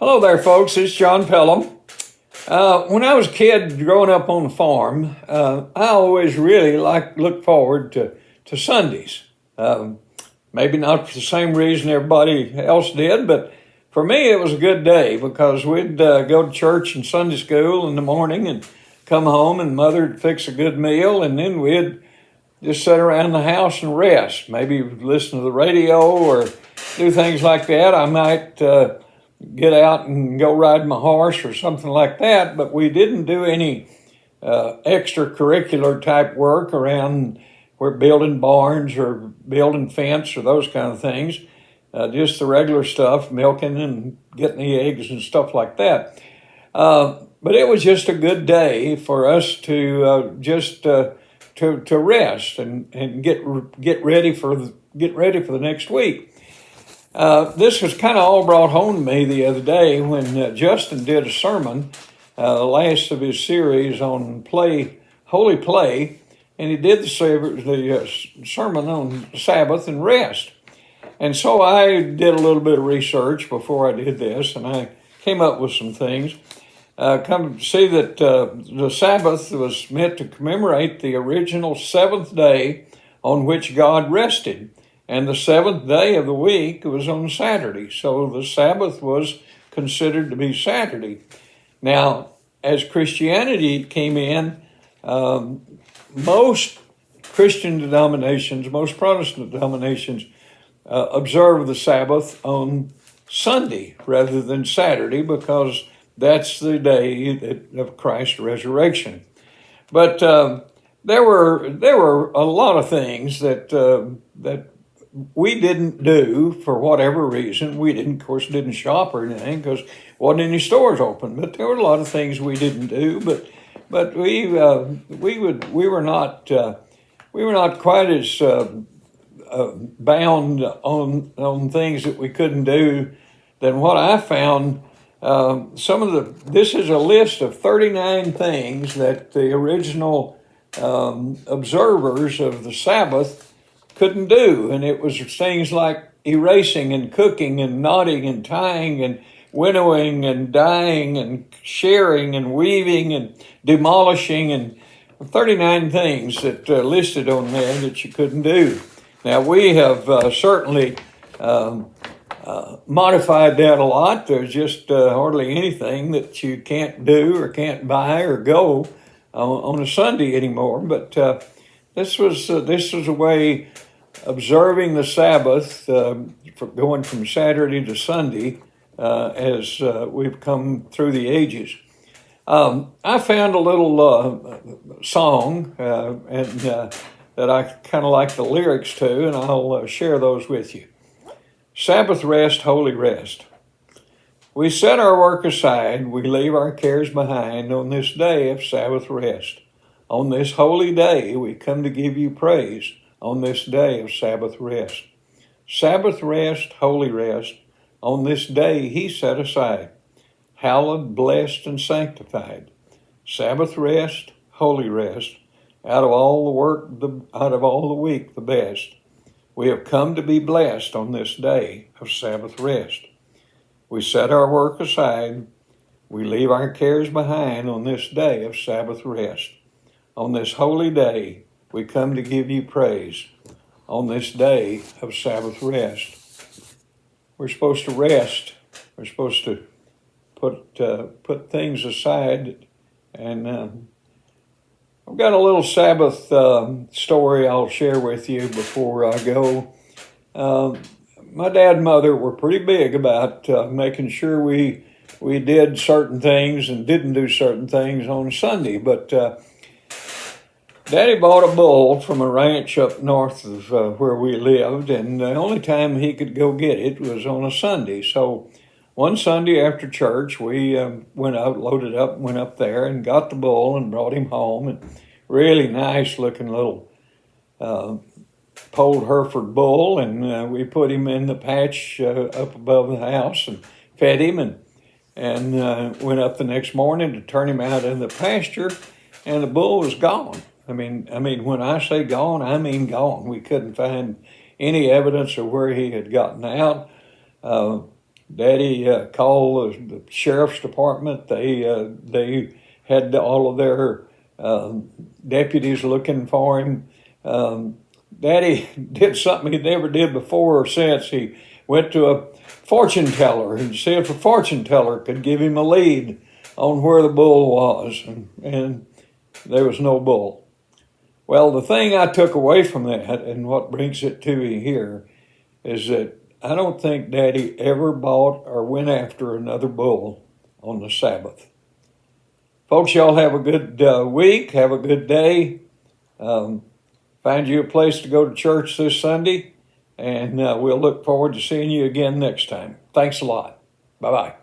Hello there, folks. It's John Pelham. When I was a kid growing up on the farm, I always really looked forward to Sundays. Maybe not for the same reason everybody else did, but for me it was a good day because we'd go to church and Sunday school in the morning and come home and Mother'd fix a good meal, and then we'd just sit around the house and rest. Maybe listen to the radio or do things like that. I might get out and go ride my horse or something like that, but we didn't do any extracurricular type work around. We're building barns or building fence or those kind of things. Just the regular stuff, milking and getting the eggs and stuff like that. But it was just a good day for us to to rest and get ready for the next week. This was kind of all brought home to me the other day when Justin did a sermon, the last of his series on holy play, and he did the sermon on Sabbath and rest. And so I did a little bit of research before I did this, and I came up with some things. Come to see that the Sabbath was meant to commemorate the original seventh day on which God rested. And the seventh day of the week was on Saturday. So the Sabbath was considered to be Saturday. Now, as Christianity came in, most Christian denominations, most Protestant denominations, observe the Sabbath on Sunday rather than Saturday because that's the day of Christ's resurrection. But there were a lot of things that we didn't do for whatever reason. We didn't shop or anything because wasn't any stores open. But there were a lot of things we didn't do. But we were not quite as bound on things that we couldn't do than what I found. This is a list of 39 things that the original observers of the Sabbath couldn't do, and it was things like erasing and cooking and knotting and tying and winnowing and dyeing and shearing and weaving and demolishing, and 39 things that listed on there that you couldn't do. Now we have certainly modified that a lot. There's just hardly anything that you can't do or can't buy or go on a Sunday anymore, but this was a way observing the Sabbath, going from Saturday to Sunday as we've come through the ages. I found a little song and that I kind of like the lyrics to, and I'll share those with you. Sabbath rest, holy rest. We set our work aside, we leave our cares behind on this day of Sabbath rest. On this holy day, we come to give you praise on this day of Sabbath rest. Sabbath rest, holy rest, on this day he set aside, hallowed, blessed, and sanctified. Sabbath rest, holy rest, out of all the week the best. We have come to be blessed on this day of Sabbath rest. We set our work aside, we leave our cares behind on this day of Sabbath rest. On this holy day, we come to give you praise on this day of Sabbath rest. We're supposed to rest. We're supposed to put things aside. And I've got a little Sabbath story I'll share with you before I go. My dad and mother were pretty big about making sure we did certain things and didn't do certain things on Sunday, but Daddy bought a bull from a ranch up north of where we lived, and the only time he could go get it was on a Sunday. So one Sunday after church, we went out, loaded up, went up there and got the bull and brought him home. And really nice looking little polled Hereford bull, and we put him in the patch up above the house and fed him, and went up the next morning to turn him out in the pasture, and the bull was gone. I mean, when I say gone, I mean gone. We couldn't find any evidence of where he had gotten out. Daddy called the sheriff's department. They had all of their deputies looking for him. Daddy did something he never did before or since. He went to a fortune teller and see if a fortune teller could give him a lead on where the bull was, and there was no bull. Well, the thing I took away from that, and what brings it to me here, is that I don't think Daddy ever bought or went after another bull on the Sabbath. Folks, y'all have a good week. Have a good day. Find you a place to go to church this Sunday, and we'll look forward to seeing you again next time. Thanks a lot. Bye-bye.